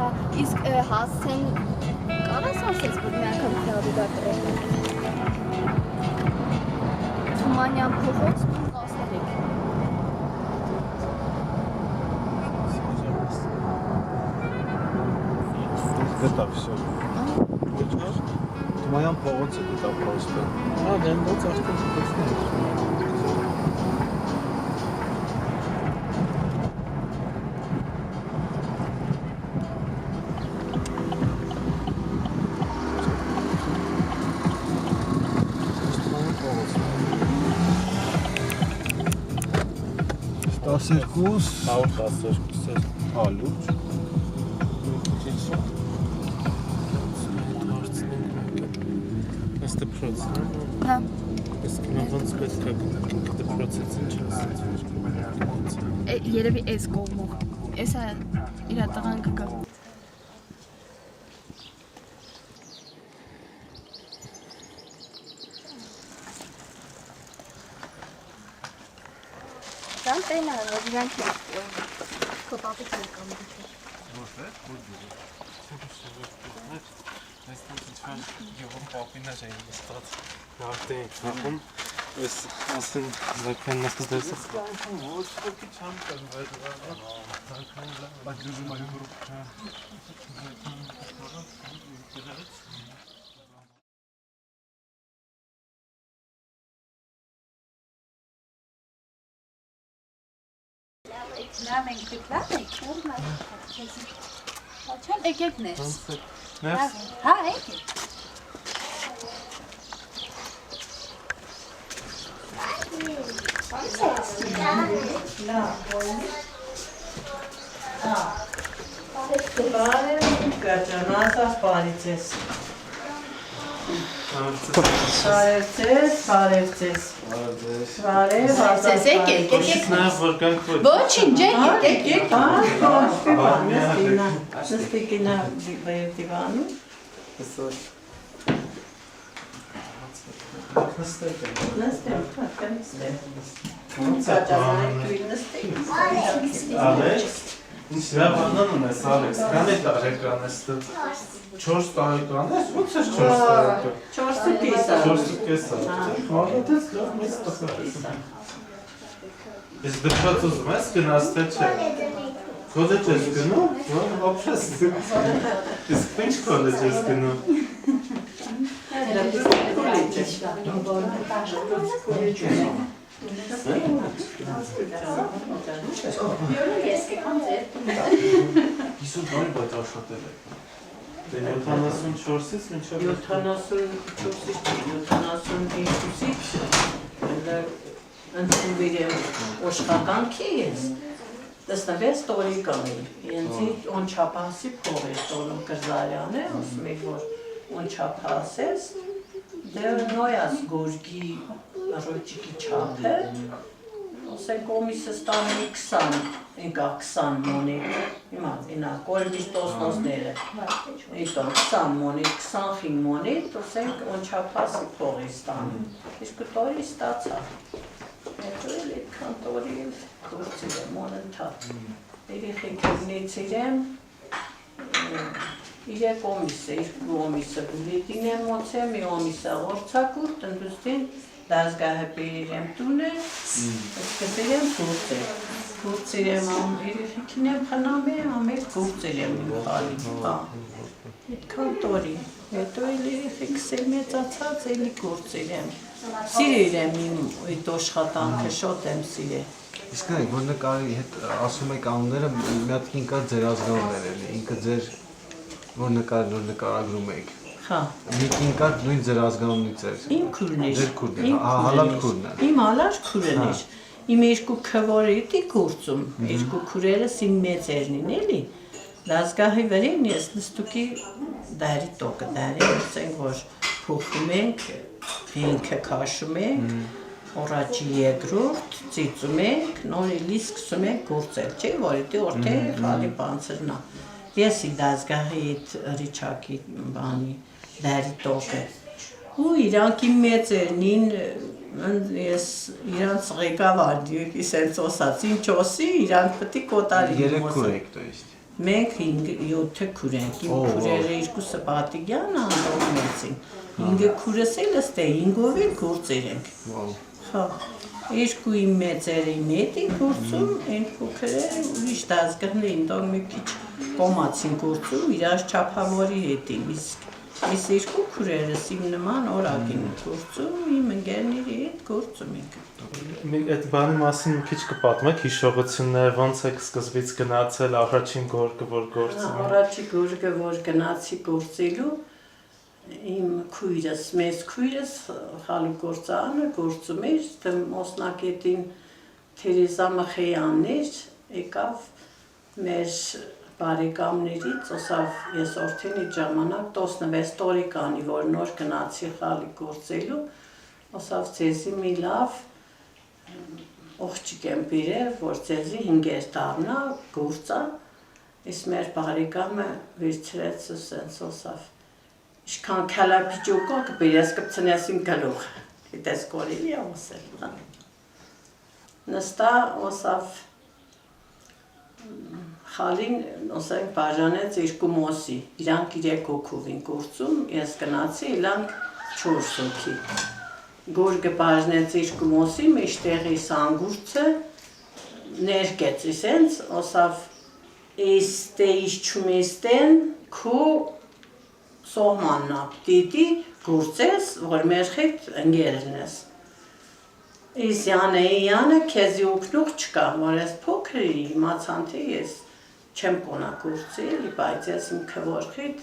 Հա, իսկ հասցեն կարաս ասես, որ մի անգամ հրավիրակ կրել։ Թումանյան փողոց 13։ Գտա всё։ Թումանյան փողոցը գտա պրոստը։ Հա, դեմ ոնց արդեն տեսնել։ Տասերկուս, 112-ը։ հալուր։ Այս դպրոցն է։ Հա։ Իսկ նա ոնց պետք է դպրոցից ինչ ասած։ Երևի էս կողմով։ Էսա իր տղան կգա։ Դան տենա, որ իրանք քո պապից եկամ դիչը։ Որտե՞ղ։ Այստեղ ինչ-որ յուղում պապինաժ էին ստաց։ Արդեն նախում ես ասեն զակեն նստած դերսը։ Ոչ ոքի չեմ կրվել։ Բայց դժում այո գրուպ։ Լավ ենք դիպլատ եք, չեմ եկեք ներս։ Ներս։ Հա, եկեք։ Ոչինչ, եկեք։ Ինչ լավանան ունես, Ալեքս, քանի տարեկան ես դու։ 4 տարեկան ես, ո՞նց ես 4 տարեկան։ 4.5 Հաղորդես լավ մեծ տղա ես։ Ես դպրոց ուզում ես գնաս թե չէ։ Քոլեջ ես գնում, որ ոբշես։ Իսկ ինչ քոլեջ ես գնում։ Իսու բարի բայց աշխատել է։ 74-ից մինչև 74-ից 72-ից ընդունվել եմ աշխատանքի ես, տեսնվեց տորի կանել, ենցի օնչապասի փող է տորում կրզարյան է, ոսում եք, որ օնչապաս ես, դե նոյաս գորգի ռոճիկի չապ է, ոսեն կոմիսը ստանում 20, ինկա 20 մոնետ, հիմա, ինա, կոլմիշ տոսնոսները, իտո 20 մոնետ, 20 խին մոնետ, ոսենք օնչապասի փող է ստանում, իսկ տորի ստացա, հետո էլ էդ կանտորի էլ գործել եմ անընդհատ, երեխեքերնից իրեմ, իրե կոմիսը, իր կոմիսը բուլետին եմ մոցեմ, մի օմիսը ողորցակուր, տնտուստին դազգահը պերիրեմ տունը, սկսել եմ գործել եմ երեխեքին եմ խնամ եմ, ամեր գործել եմ իմ խալի, էդ կանտորի, հետո էլ երեխեքս էլ մեծացած էլի գործել եմ, սիրել եմ իմ այդ աշխատանքը, շոտ եմ սիրել։ Իսկ նայեք, որ նկարի հետ ասում եք անունները, մի հատ ինքա ձեր ազգանուններ էլի, ինքը ձեր որ նկարագրում եք։ Հա։ Մի ինքա նույն ձեր ազգանունից էր։ Իմ քուրն էր։ Ձեր քուրն էր, հալալ քուրն է։ Իմ հալալ քուրն էր։ Իմ երկու քվորիտի գործում, երկու քուրերս իմ մեծերնին էլի։ Լազգահի վրին ես նստուկի դարի տոկը դարի, ասենք որ փոխում ենք, ինքը քաշում ենք, Օրաճի երկրորդ ծիծում ենք, նորելի սկսում ենք գործել, չէ, որ դե օրթե խալի բանցրնա։ Ես դազգահի այդ ռիչակի բանի դարի տոկը։ Ու իրանք իմ մեծերնին ես իրանց ղեկավար դիք իսենց օսած ինչ օսի իրանք պետք կոտարի Երեք քուր եք, то есть։ Մենք 5-7 քուր ենք, իմ քուրերը 2-ը պատիգյան անդողնեցին, 5 քուրս էլ ըստ է 5-ով էլ գործեր ենք, հա, 2 իմ մեծերը իմ հետ են գործում, են փոքրը ուրիշ դազգրներին տոր մի քիչ կոմացին գործում, իրար չափավորի հետ եմ, իսկ այս 2 քուրերս իմ նման օրակ են գործում, իմ ընկերների հետ գործում ենք։ Այդ բանի մասին մի քիչ կպատմեք հիշողություններ, ոնց եք սկզբից գնացել առաջին գորգը, որ գործում եք։ Առաջի գորգը, որ գնացի գործելու, իմ քույրս, մեծ քույրս խալու գործարանը գործում էր, Մոսնակետին Թերեզա Մխեյանն էր, եկավ մեր բարեկամներից, ասավ ես արդեն այդ ժամանակ 16 տարեկանի, որ նոր գնացի խալի գործելու, ասավ ձեզի մի լավ ողջիկ եմ բերել, որ ձեզի 5 դառնա գործա, իսկ մեր բարեկամը վերցրեց ու սենց ասավ, ինչքան քալապիճոկո կբերես կպցնես իմ գլուխ, գիտես կորելի եմ ասել, նստա ասավ խալին, ասենք, բաժանեց 2 մոսի, իրանք 3 հոգով են գործում, ես գնացի, իրանք 4 հոգի, գորգը բաժնեց 2 մոսի, մեջտեղի սանգուրցը ներկեց, իսենց, ասավ, էստե իշչում էստեն, քու սողմաննա, դիտի գործես, որ մեր հետ ընգերն ես։ Իս յանը, քեզի ուկնուղ չկա, որ ես փոքր էի, իմացան թե ես չեմ կոնա գործել, բայց ես իմ քվորխիտ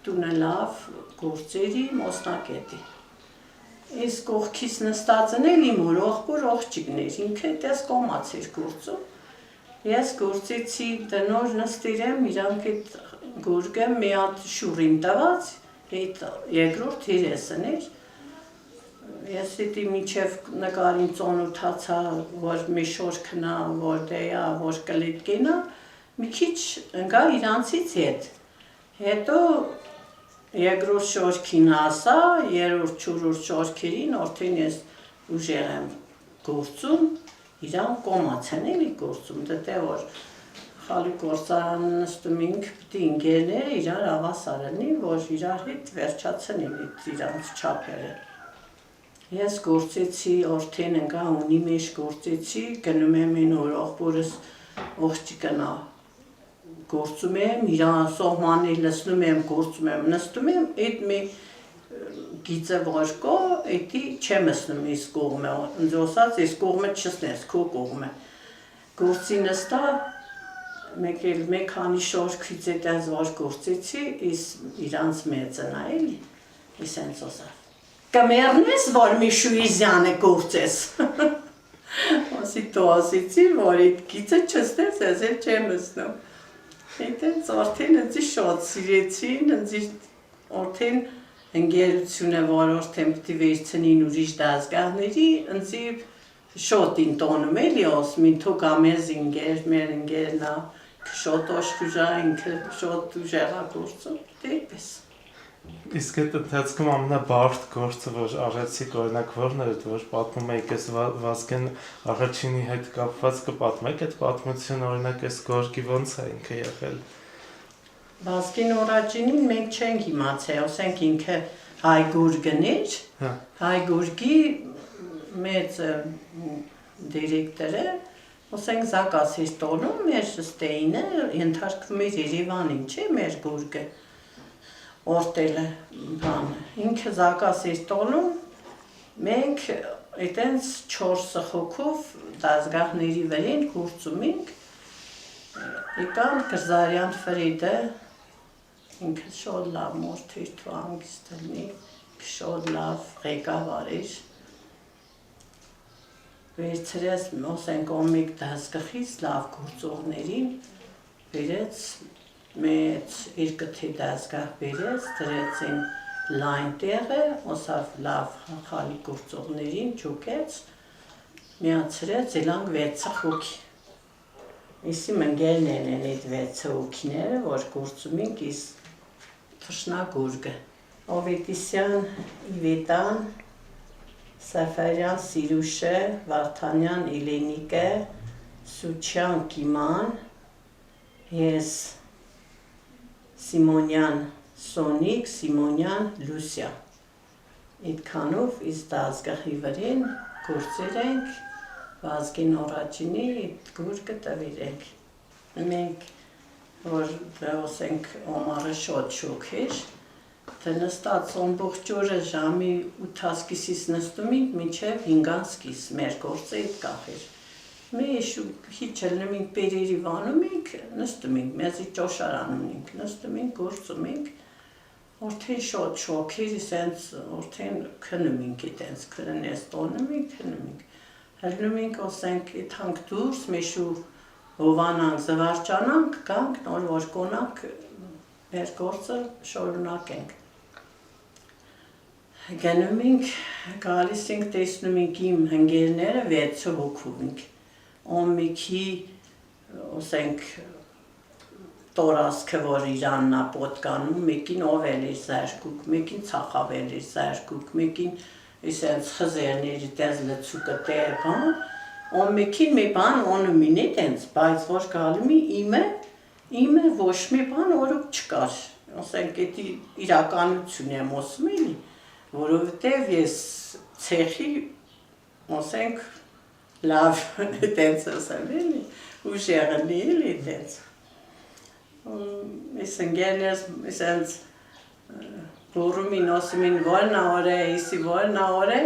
տունը լավ գործերի Մոսնակետի։ Իս կողքից նստածն էլ իմ ողբոր ողջիկներ, ինքը դες կոմաց էր գործում։ Ես գործեցի տնոր նստիրեմ, իրանք այդ գորգը մի հատ շուրին տված, այդ երկրորդ երեսն էր։ Ես դիտի միջև նկարին ծոնութացա, որ մի շոր կնա, որ դեյա, որ կլիտ կենա, մի քիչ ընկա իրանցից հետ։ Հետո երկրորդ շորքին հասա, երրորդ չորրորդ շորքերին, արդեն ես ուժեղ եմ գործում, իրան կոմացեն էլի գործում, դե որ խալի գործարանը նստում ինք պտի ինգերները իրար ավասարանի, որ իրար հետ վերջացն իրանց չապերը։ Ես գործեցի, արդեն ընկա ունի մեջ գործեցի, գնում եմ են որ ողբորս ողջիկնա գործում եմ, իրան սողմանի լսնում եմ, գործում եմ, նստում եմ, այդ մի գիծը որ կո, այդի չեմ ասնում իս կողմը, ինձ ասած իս կողմը չսնես, քո կողմը։ Գործի նստա, մեկ քանի շորքից այդ այս որ գործեցի, իս իրանց մեծն այլ, իս հենց ասավ։ Կմերնես, որ մի շուիզյանը գործես։ Ասի տո ասիցի, որ իտ գիծը չստես, ես էլ չեմ ասնում։ Հետենց արդեն ընձի շոտ սիրեցին, ընձի արդեն ընգերությունը, որ արդեն պտի վերցնին ուրիշ դազգահների, ընձի շոտին տոնում էլի ասմին, թոք ամեզ ինգեր, մեր ինգերնա, շոտ օշկուժա, ինքը շոտ ուժեղա գործում, դեպես։ Իսկ այդ ընթացքում ամենաբարդ գործը, որ արեցիք, օրինակ որն էր, որ պատմում եք, ես Վազգեն առաջինի հետ կապված կպատմեք այդ պատմությունը, օրինակ այս գորգի ոնց է ինքը եղել։ Վազգեն առաջինին մենք չենք իմացել, ասենք ինքը հայ գորգն էր, հայ գորգի մեծ դիրեկտորը, ասենք զակաս էր տոնում, մեր ստեինը ենթարկվում էր Երևանին, չէ, մեր գորգը։ Օրտելը բան, ինքը զակաս էր տոնում, մենք այտենց 4 հոգով դազգահների վրեն գործում ենք, եկան Կրզարյան Ֆրիդը, ինքը շոտ լավ մորթիր թու անգիստելնի, շոտ լավ ղեկավար էր, վերցրեց մոսենք օմիկ դազգխից լավ գործողներին, վերեց մեծ երկթի դազգահ բերեց, դրեցին լայն տեղը, ասավ լավ խալի գործողներին ճուկեց, միացրեց, իլանք 6 հոգի։ Իսի մնգերն են այդ 6 հոգիները, որ գործում ենք իս թշնա գորգը։ Օվետիսյան, Իվետան, Սաֆարյան Սիրուշը, Վարդանյան Իլենիկը, Սուչյան Կիման, ես Սիմոնյան Սոնիկ, Սիմոնյան Լուսիա։ Իդքանով իս դազգահի վրին գործեր ենք, վազգին օրաջինի իդ գուրգը տվիրենք։ Մենք, որ դրոսենք օմարը շոտ շոք էր, թե նստած ոնբողջ օրը ժամի 8-կիսից նստում ենք, մինչև 5-կիս մեր գործը իդ կախեր։ Մենք հիչ էլ մենք պերերի վանում ենք, նստում ենք, մեզի ճոշարանում ենք, նստում ենք, գործում ենք, Օրթեն շոտ շոքեր, սենց օրթեն քնում ենք այդենց քրնես տոնում ենք, քնում ենք։ Հելնում ենք, ասենք, իդ հանք դուրս, մեշու հովանանք, զվարճանանք, կանք, նոր որ կոնանք, մեր գործը շորունակենք։ Գնում ենք, գալիս ենք, տեսնում ենք իմ հնգերները 6 հոգով ենք։ Ոմիքի, ասենք, տորասքը, որ իրաննա պոտկանում, մեկին օվել էր զարկուկ, մեկին ծախավել էր զարկուկ, մեկին իսենց խզերներ տենց լծուկը տեր բան, ոմիքին մի բան օնումին է տենց, բայց որ գալում իմը ոչ մի բան օրուկ չկար, ասենք, էդի իրականություն եմ osում էլի, որովհետև ես ցեխի, ասենք, լավ տենց ասեմ էլի, ուժեղնի էլի տենց։ Ես ընգերներս իսենց բուրումին ասում են որնա օր է, իսի որնա օր է,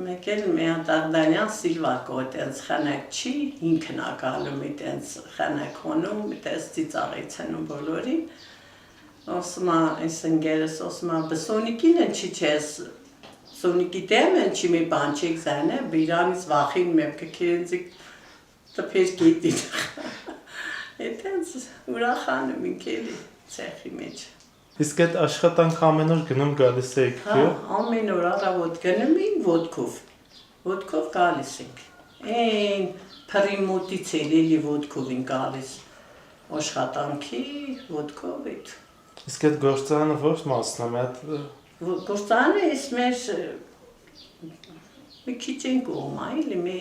մեկ էլ մի հատաղդանյան սիլվակո տենց խանակ չի, ինքն ակալում է տենց խանակ հոնում, տենց ծիծաղիցնում բոլորին, ասում ես ընգերս ասում բսոնիկին են չի չես, սոնիկի դեմ են չի մի բան չեք զանե, բիրանից վախին մեպ կքերենցիկ տպեր գետին Այդենց ուրախանում ենք էլի ցեխի մեջ։ Իսկ այդ աշխատանք ամեն օր գնում գալիս եք, հա, ամեն օր առավոտ գնում ենք ոտքով գալիս ենք։ Այն պրիմոտից էլի ոտքով ենք գալիս աշխատանքի ոտքով էդ։ Իսկ այդ գործարանը ո՞ր մասն է, Գործարանը էս մեր մի քիչ են կողմը, էլի մի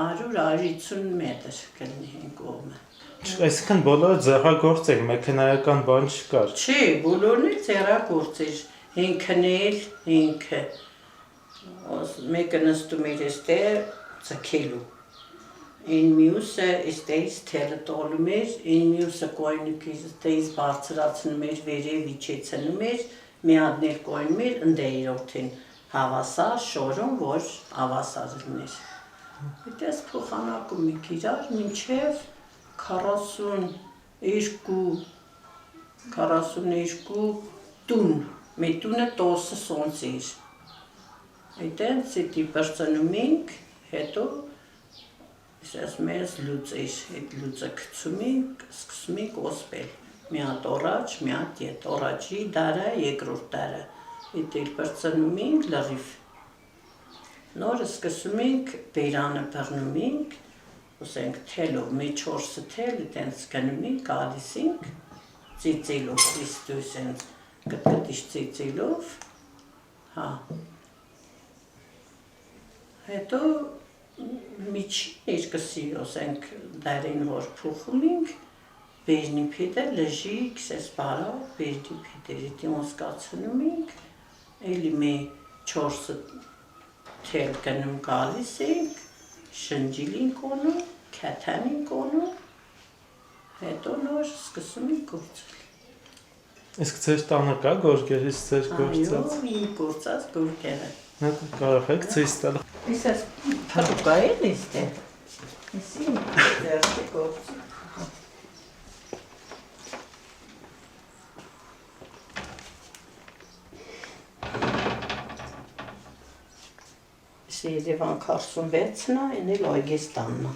100-150 մետր կլինի են կողմը։ Այսինքն բոլորը ձեռագործ եք, մեքենայական բան չկար։ Չի, բոլորն էլ ձեռագործ էր, ինքնել, ինքը, մեկը նստում էր էստեղ ձգելու, այն մյուսը էստեղից թելը տոլում էր, այն մյուսը կոյնուկից էստեղից բարձրացնում էր, վերև իջեցնում էր, մի հատներ կոյնում էր, ընդ էր արդեն հավասար, շորում, որ ավասար լիներ։ Այդպես փոխանակում ենք իրար, մինչև 42 տուն, մի տունը 10 սոնց էր։ Այդենց էդի բրծնում ենք, հետո ես մեզ լուծ էր, այդ լուծը գցում ենք, սկսում ենք օսպել։ Մի հատ առաջ, մի հատ ետ, առաջի դարը, երկրորդ դարը։ Այդ էլ բրծնում ենք լրիվ։ Նորը սկսում ենք, բերանը բռնում ենք, ասենք թելով, մի 4 թել, այդենց գնում ենք, գալիս ենք, ծիծելով, Քրիստոս են կտկտիշ ծիծելով, հա։ Հետո միջին երկսի, ասենք, դարին որ փոխում ենք, բերնի պետը լժի, կսես բարա, բերնի պետերի դիմոսկացնում ենք, էլի մի 4 թել գնում գալիս ենք, շնջիլ ենք ոնում, կետան ենք ոնում, հետո նոր սկսում ենք գործել։ Իսկ ձեր տանը կա գորգերից ձեր գործած։ Այո, իմ գործած գորգերը։ Կարող եք ցույց տալ։ Իսես փրուկա է դեստե։ Իսի դերտի գործ։ Երևան 46-ն է, այն էլ Այգեստանն է։